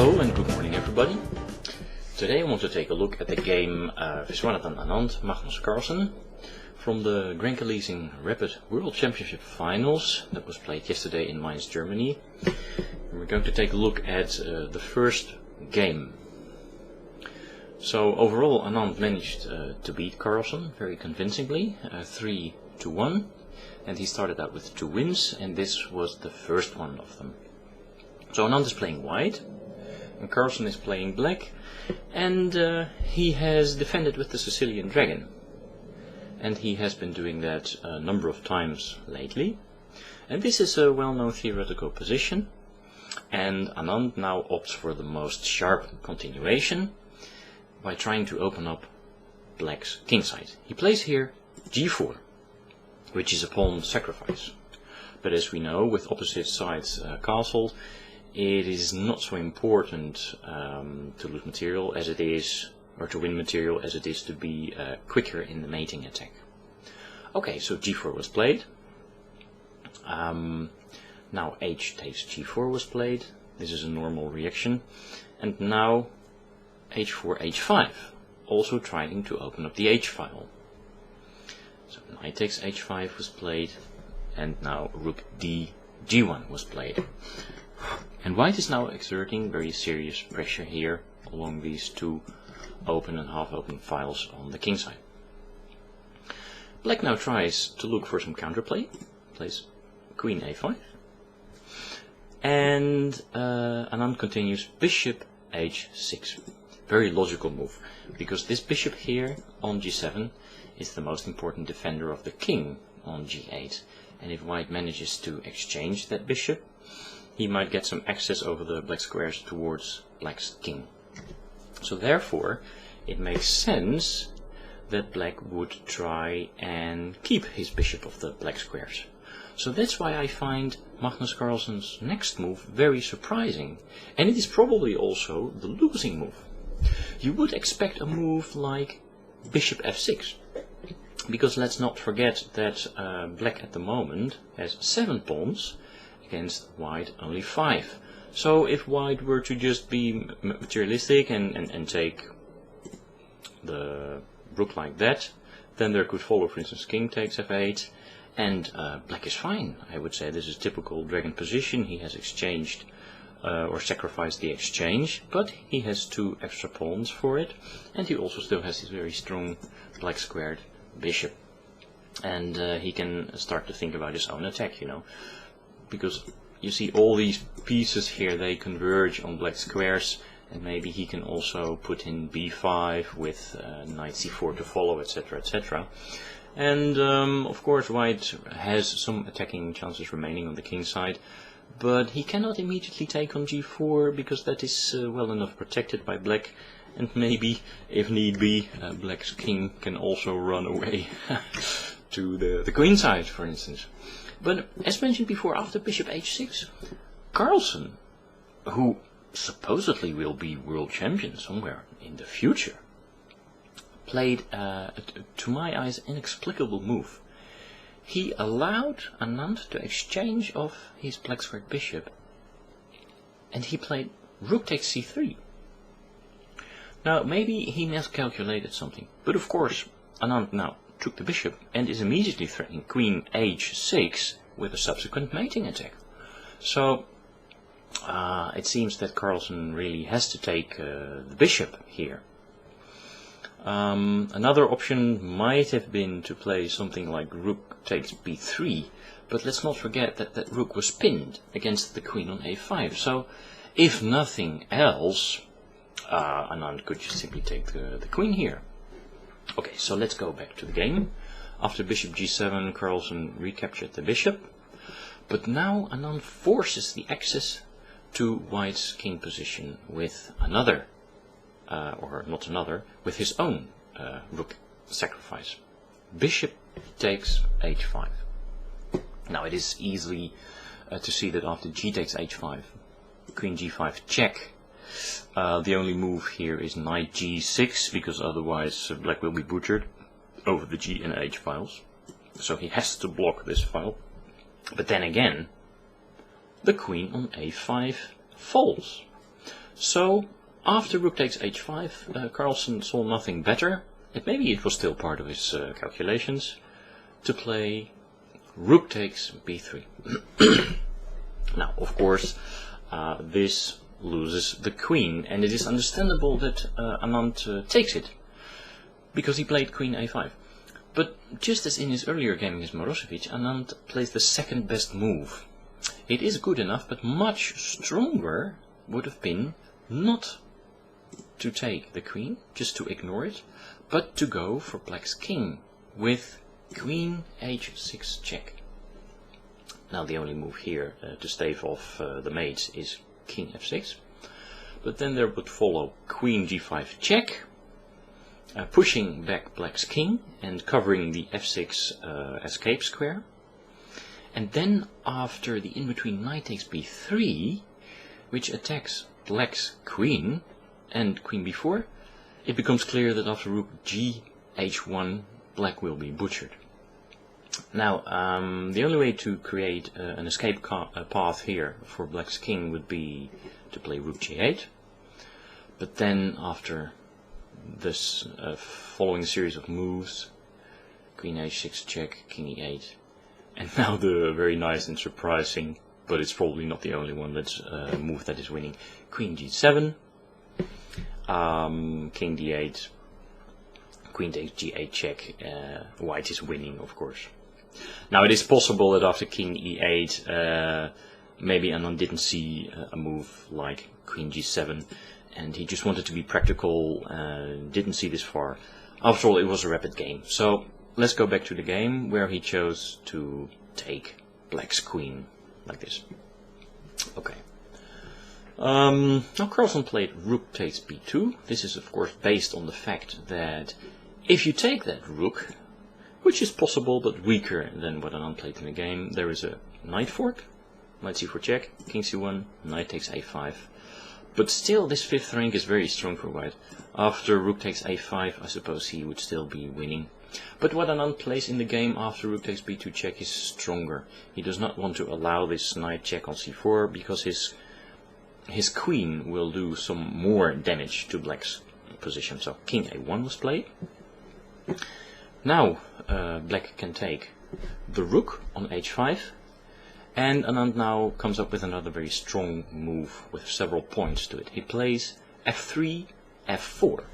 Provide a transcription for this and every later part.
Hello and good morning everybody. Today I want to take a look at the game Viswanathan Anand Magnus Carlsen from the Grand Carlsen Rapid World Championship Finals that was played yesterday in Mainz, Germany. And we're going to take a look at the first game. So overall Anand managed to beat Carlsen very convincingly, 3-1, and he started out with 2 wins, and this was the first one of them. So Anand is playing white, and Carlsen is playing black, and he has defended with the Sicilian Dragon. And he has been doing that a number of times lately. And this is a well-known theoretical position, and Anand now opts for the most sharp continuation by trying to open up black's kingside. He plays here g4, which is a pawn sacrifice. But as we know, with opposite sides castled, it is not so important to lose material as it is, or to win material as it is to be quicker in the mating attack. Okay, so g4 was played. Now h takes g4 was played. This is a normal reaction. And now h4, h5, also trying to open up the h-file. So knight takes h5 was played, and now rook d, g1 was played. And white is now exerting very serious pressure here along these 2 open and half-open files on the king side. Black now tries to look for some counterplay, plays queen a5, and Anand continues bishop h6. Very logical move, because this bishop here on g7 is the most important defender of the king on g8, and if white manages to exchange that bishop, he might get some access over the black squares towards black's king. So therefore, it makes sense that black would try and keep his bishop of the black squares. So that's why I find Magnus Carlsen's next move very surprising, and it is probably also the losing move. You would expect a move like bishop f6, because let's not forget that black at the moment has 7 pawns, against white only 5. So if white were to just be materialistic and take the rook like that, then there could follow, for instance, king takes f8, and black is fine. I would say this is typical dragon position. He has exchanged or sacrificed the exchange, but he has 2 extra pawns for it, and he also still has his very strong black squared bishop. And he can start to think about his own attack, you know. Because you see all these pieces here, they converge on black squares, and maybe he can also put in b5 with knight c4 to follow, etc, etc. And of course white has some attacking chances remaining on the king side, but he cannot immediately take on g4 because that is well enough protected by black, and maybe, if need be, black's king can also run away to the queen side, for instance. But as mentioned before, after bishop h6, Carlsen, who supposedly will be world champion somewhere in the future, played, to my eyes, inexplicable move. He allowed Anand to exchange off his black squared bishop, and he played rook takes c3. Now, maybe he miscalculated something, but of course Anand now took the bishop and is immediately threatening queen h6 with a subsequent mating attack. So it seems that Carlsen really has to take the bishop here. Another option might have been to play something like rook takes b3, but let's not forget that that rook was pinned against the queen on a5. So if nothing else, Anand could just simply take the queen here. Okay, so let's go back to the game. After bishop g7, Carlsen recaptured the bishop, but now Anand forces the access to white's king position with another, or not another, with his own rook sacrifice. Bishop takes h5. Now it is easily to see that after g takes h5, queen g5 check, the only move here is knight g6, because otherwise black will be butchered over the g and h files. So he has to block this file. But then again, the queen on a5 falls. So after rook takes h5, Carlsen saw nothing better, and maybe it was still part of his calculations, to play rook takes b3. Now, of course, this loses the queen, and it is understandable that Anand takes it, because he played queen a5. But just as in his earlier game against Marosevic, Anand plays the second best move. It is good enough, but much stronger would have been not to take the queen, just to ignore it, but to go for black's king with queen h6 check. Now the only move here to stave off the mates is king f6, but then there would follow queen g5 check, pushing back black's king and covering the f6 escape square. And then after the in-between knight takes b3, which attacks black's queen and queen b4, it becomes clear that after rook g h1, black will be butchered. Now, the only way to create an escape path here for black's king would be to play rook g8, but then after this following series of moves, queen h6 check, king e8, and now the very nice and surprising, but it's probably not the only one that's move that is winning, queen g7, king d8, queen takes g8 check, white is winning, of course. Now it is possible that after king e8, maybe Anand didn't see a move like queen g7, and he just wanted to be practical, didn't see this far. After all, it was a rapid game. So let's go back to the game where he chose to take black's queen, like this. Okay. Now Carlsen played rook takes b2. This is of course based on the fact that if you take that rook, which is possible but weaker than what Anand played in the game, there is a knight fork, knight c4 check, king c1, knight takes a5. But still this fifth rank is very strong for white. After rook takes a5, I suppose he would still be winning. But what Anand plays in the game after rook takes b2 check is stronger. He does not want to allow this knight check on c4 because his queen will do some more damage to black's position. So king a1 was played. Now black can take the rook on h5, and Anand now comes up with another very strong move with several points to it. He plays f3, f4.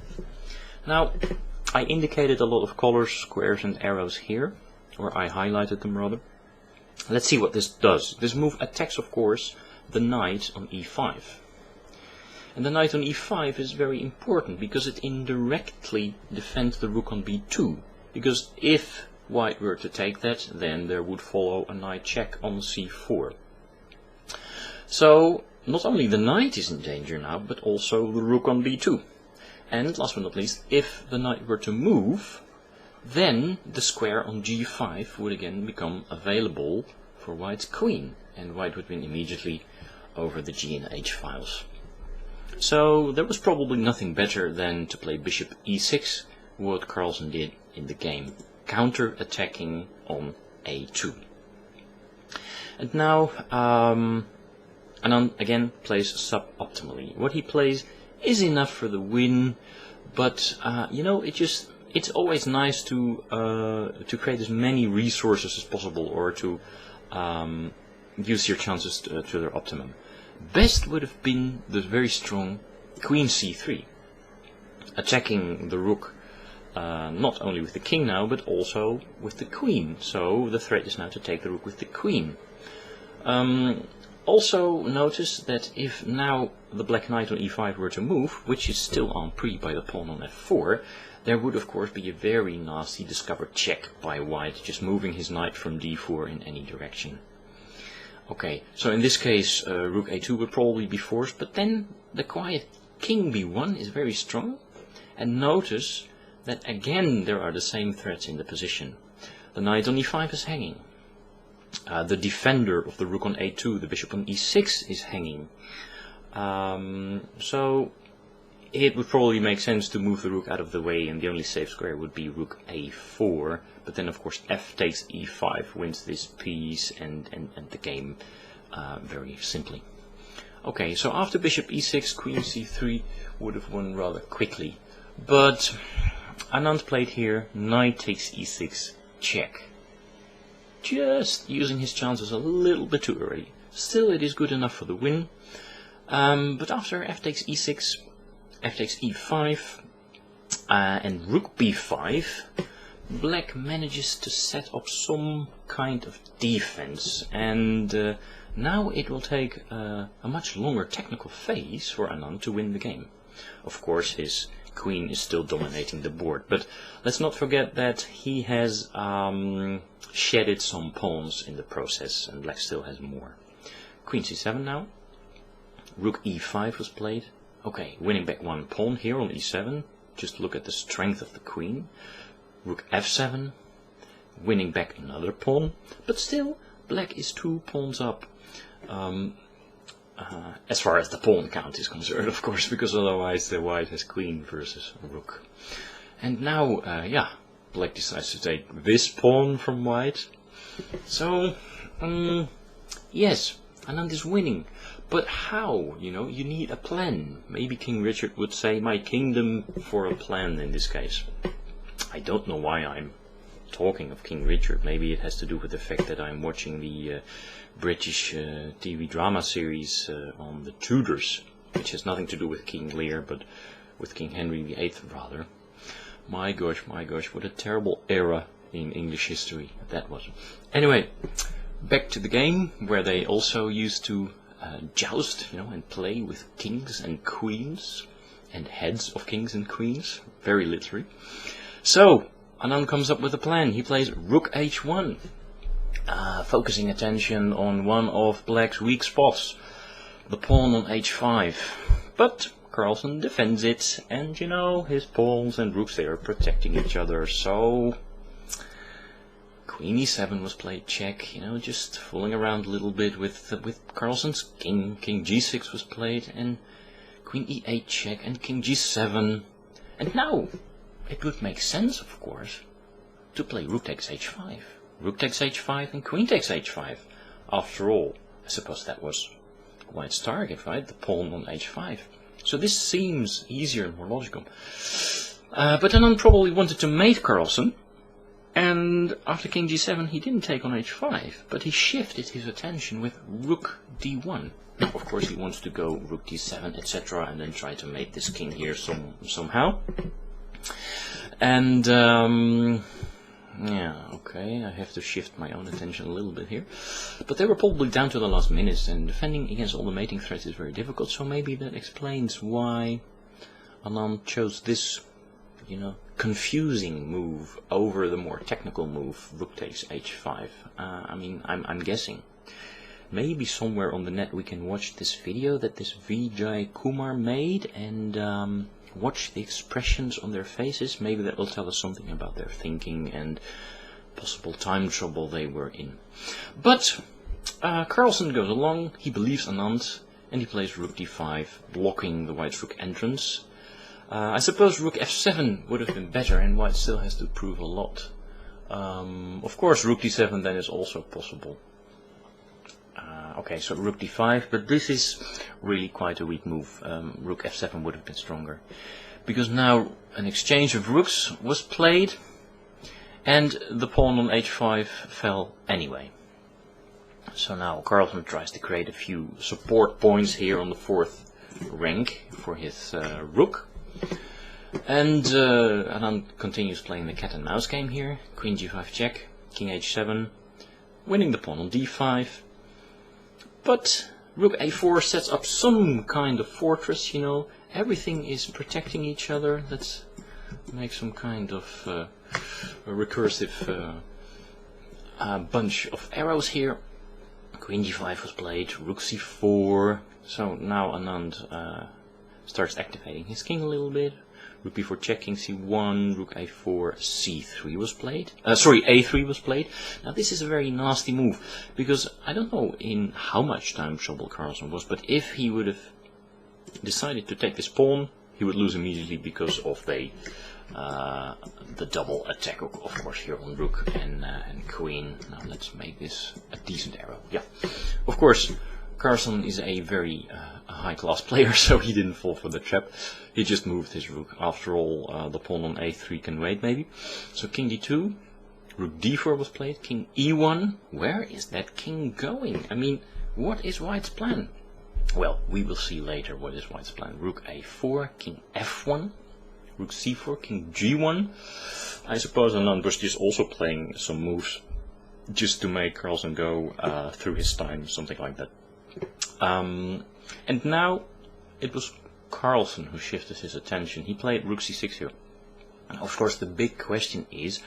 Now I indicated a lot of colors, squares and arrows here, or I highlighted them rather. Let's see what this does. This move attacks, of course, the knight on e5. And the knight on e5 is very important because it indirectly defends the rook on b2. Because if white were to take that, then there would follow a knight check on c4. So not only the knight is in danger now, but also the rook on b2. And last but not least, if the knight were to move, then the square on g5 would again become available for white's queen, and white would win immediately over the g and h files. So there was probably nothing better than to play bishop e6, what Carlsen did in the game, counter-attacking on a2. And now Anand again plays suboptimally. What he plays is enough for the win, but you know, it's always nice to create as many resources as possible, or to use your chances to their optimum. Best would have been the very strong queen c3, attacking the rook not only with the king now, but also with the queen. So the threat is now to take the rook with the queen. Also notice that if now the black knight on e5 were to move, which is still en prise by the pawn on f4, there would of course be a very nasty discovered check by white, just moving his knight from d4 in any direction. Okay, so in this case rook a2 would probably be forced, but then the quiet king b1 is very strong, and notice that again there are the same threats in the position. The knight on e5 is hanging. The defender of the rook on a2, the bishop on e6, is hanging. So it would probably make sense to move the rook out of the way, and the only safe square would be rook a4. But then of course f takes e5 wins this piece and the game very simply. Okay, so after bishop e6, queen c3 would have won rather quickly. But Anand played here, knight takes e6, check. Just using his chances a little bit too early. Still, it is good enough for the win. But after f takes e6, f takes e5, and rook b5, black manages to set up some kind of defense. And now it will take a much longer technical phase for Anand to win the game. Of course, his queen is still dominating the board, but let's not forget that he has shedded some pawns in the process, and black still has more. Queen c7 now. Rook e5 was played. Okay, winning back one pawn here on e7. Just look at the strength of the queen. Rook f7, winning back another pawn, but still black is 2 pawns up. As far as the pawn count is concerned, of course, because otherwise the white has queen versus rook. And now, yeah, black decides to take this pawn from white. So, yes, Anand is winning. But how? You know, you need a plan. Maybe King Richard would say, my kingdom for a plan in this case. I don't know why I'm talking of King Richard. Maybe it has to do with the fact that I'm watching the British TV drama series on the Tudors, which has nothing to do with King Lear, but with King Henry VIII rather. My gosh, what a terrible era in English history that was. Anyway, back to the game, where they also used to joust, you know, and play with kings and queens, and heads of kings and queens. Very literary. So, Anand comes up with a plan. He plays rook h1, focusing attention on one of black's weak spots, the pawn on h5. But Carlsen defends it, and you know, his pawns and rooks, they are protecting each other. So, queen e7 was played, check, you know, just fooling around a little bit with Carlsen's king. King g6 was played, and queen e8 check, and king g7. And now, it would make sense, of course, to play rook takes h5. Rook takes h5 and queen takes h5. After all, I suppose that was white's target, right? The pawn on h5. So this seems easier and more logical. But Anand probably wanted to mate Carlsen, and after king g7 he didn't take on h5, but he shifted his attention with rook d1. Now, of course, he wants to go rook d7, etc., and then try to mate this king here somehow. And yeah, okay, I have to shift my own attention a little bit here. But they were probably down to the last minutes, and defending against all the mating threats is very difficult, so maybe that explains why Anand chose this, you know, confusing move over the more technical move, rook takes h5. I mean, I'm guessing. Maybe somewhere on the net we can watch this video that this Vijay Kumar made, and watch the expressions on their faces. Maybe that will tell us something about their thinking and possible time trouble they were in. But Carlsen goes along, he believes Anand, and he plays rook d5, blocking the white's rook entrance. I suppose rook f7 would have been better, and white still has to prove a lot. Of course, rook d7 then is also possible. Okay, so rook d5, but this is really quite a weak move. Rook f7 would have been stronger, because now an exchange of rooks was played, and the pawn on h5 fell anyway. So now Carlsen tries to create a few support points here on the 4th rank for his rook. And Anand continues playing the cat and mouse game here. Queen g5 check, king h7, winning the pawn on d5. But rook a4 sets up some kind of fortress, you know. Everything is protecting each other. Let's make some kind of a recursive bunch of arrows here. Queen g5 was played, rook c4. So now Anand starts activating his king a little bit. Rook b4 check, king c1, rook a4, c3 was played. Sorry, a3 was played. Now this is a very nasty move, because I don't know in how much time trouble Carlsen was, but if he would have decided to take this pawn, he would lose immediately because of the double attack, of course, here on rook and queen. Now let's make this a decent arrow. Yeah, of course, Carlsen is a very high-class player, so he didn't fall for the trap. He just moved his rook. After all, the pawn on a3 can wait, maybe. So king d2, rook d4 was played, king e1. Where is that king going? I mean, what is white's plan? Well, we will see later what is white's plan. Rook a4, king f1, rook c4, king g1. I suppose Anand was just also playing some moves just to make Carlsen go through his time, something like that. And now it was Carlsen who shifted his attention. He played rook c6 here. And of course the big question is,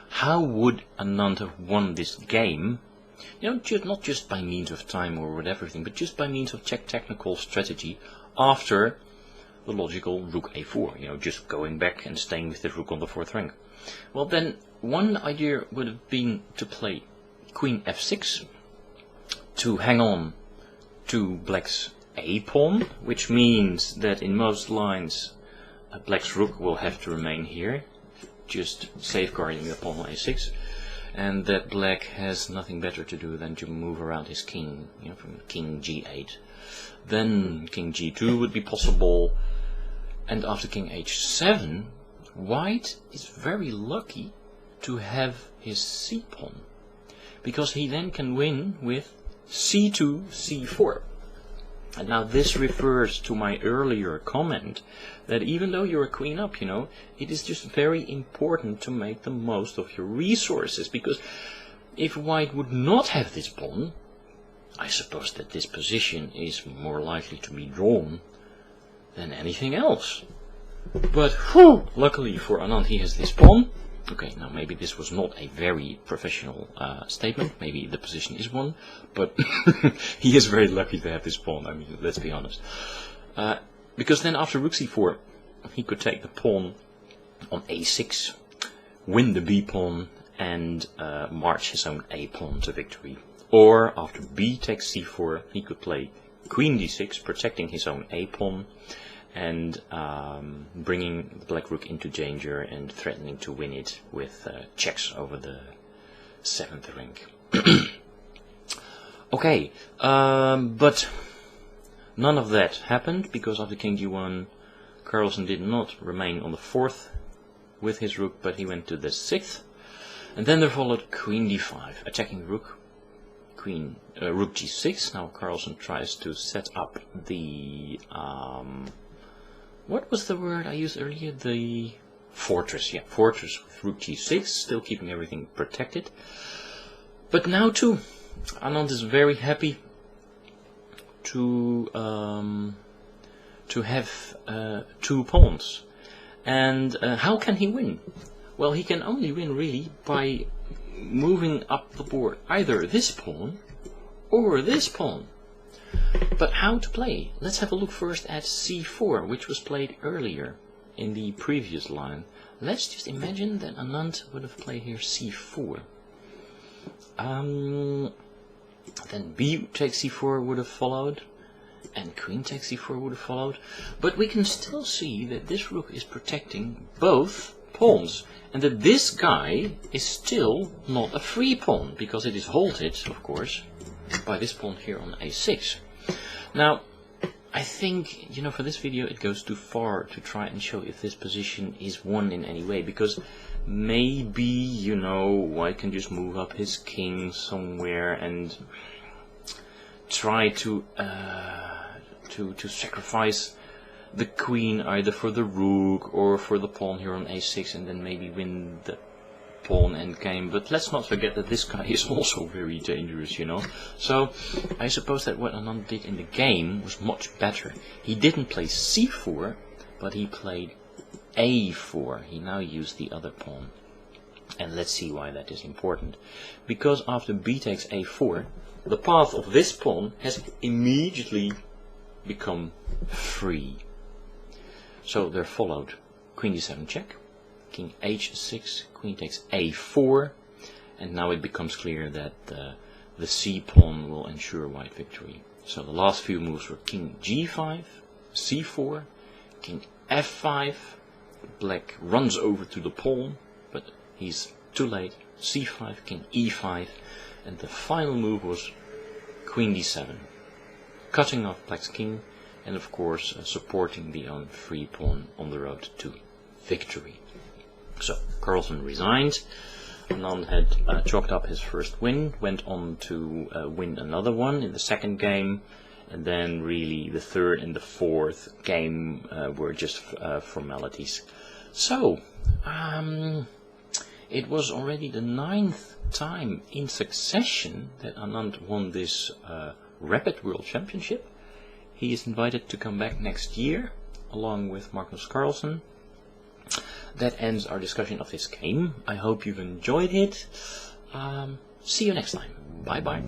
how would Anand have won this game? You know, not just by means of time or whatever, but just by means of technical strategy after the logical rook a4, you know, just going back and staying with the rook on the 4th rank. Well, then one idea would have been to play queen f6 to hang on to black's a pawn, which means that in most lines black's rook will have to remain here, just safeguarding the pawn on a6, and that black has nothing better to do than to move around his king, you know, from king g8. Then king g2 would be possible, and after king h7, white is very lucky to have his c pawn, because he then can win with c2, c4. And now this refers to my earlier comment that even though you're a queen up, you know, it is just very important to make the most of your resources, because if white would not have this pawn, I suppose that this position is more likely to be drawn than anything else. But whew, luckily for Anand, he has this pawn. Okay, now maybe this was not a very professional statement, maybe the position is one, but he is very lucky to have this pawn, I mean, let's be honest. Because then after rook c4, he could take the pawn on a6, win the b pawn, and march his own a pawn to victory. Or after b takes c4, he could play queen d6, protecting his own a pawn, and bringing the black rook into danger and threatening to win it with checks over the 7th rank. Okay, but none of that happened, because after king g1, Carlsen did not remain on the 4th with his rook, but he went to the 6th, and then there followed queen d5, attacking rook, rook g6. Now Carlsen tries to set up the what was the word I used earlier? The fortress, yeah, fortress with rook g6, still keeping everything protected. But now too, Anand is very happy to have 2 pawns. And how can he win? Well, he can only win really by moving up the board either this pawn or this pawn. But how to play? Let's have a look first at c4, which was played earlier in the previous line. Let's just imagine that Anand would have played here c4. Then b takes c4 would have followed, and queen takes c4 would have followed. But we can still see that this rook is protecting both pawns, and that this guy is still not a free pawn, because it is halted, of course, by this pawn here on a6. Now, I think, you know, for this video it goes too far to try and show if this position is won in any way, because maybe, you know, white can just move up his king somewhere and try to sacrifice the queen either for the rook or for the pawn here on a6, and then maybe win the pawn endgame. But let's not forget that this guy is also very dangerous, you know. So I suppose that what Anand did in the game was much better. He didn't play c4, but he played a4. He now used the other pawn. And let's see why that is important. Because after b takes a4, the path of this pawn has immediately become free. So there followed queen d7 check, king h6, queen takes a4, and now it becomes clear that the c pawn will ensure white victory. So the last few moves were king g5, c4, king f5, black runs over to the pawn, but he's too late, c5, king e5, and the final move was queen d7. cutting off Black's king, and of course supporting the free pawn on the road to victory. So Carlsen resigned. Anand had chalked up his first win, went on to win another one in the second game, and then really the third and the fourth game were just formalities. So it was already the 9th time in succession that Anand won this Rapid World Championship. He is invited to come back next year along with Magnus Carlsen. That ends our discussion of this game. I hope you've enjoyed it. See you next time. Bye bye.